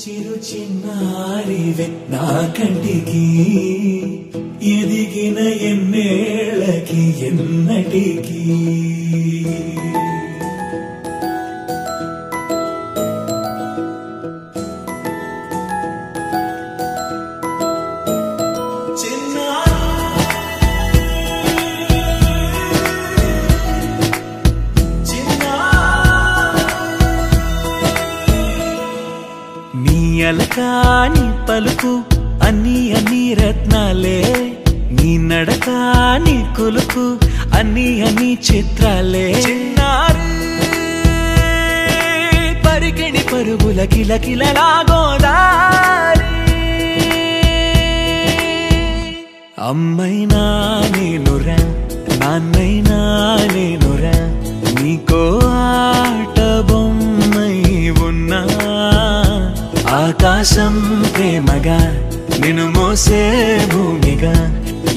చిరు చిన్నారివే నా కంటికి ఎదిగిన ఎన్నేళ్ళకి ఎన్నటికి అలకాని పలుకు అన్ని అన్ని రత్నాలే నీ నడకాని కులుకు అన్ని అన్ని చిత్రాలే చిన్నారు పరికిణి పరుగుల కిలకిలలా గోదారి అమ్మైనా నేనురా నాన్నైనా నేనురా నీకో ఆట బొమ్మై ఉన్నా ఆకాశం ప్రేమగా నిన్ను మోసే భూమిగా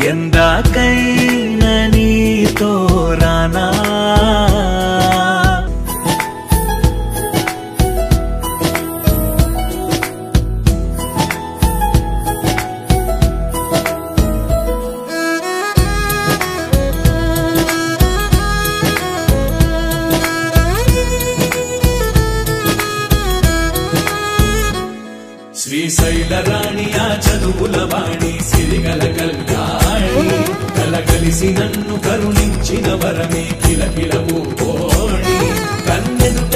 ఎందాకైనా నీతో రానా శ్రీశైల రాణి ఆ చదువుల వాణి సిరిగల కల్యాణి కలగలిసి నన్ను కరుణించిన వరమే కిలకిల ఓడి కన్నెదుట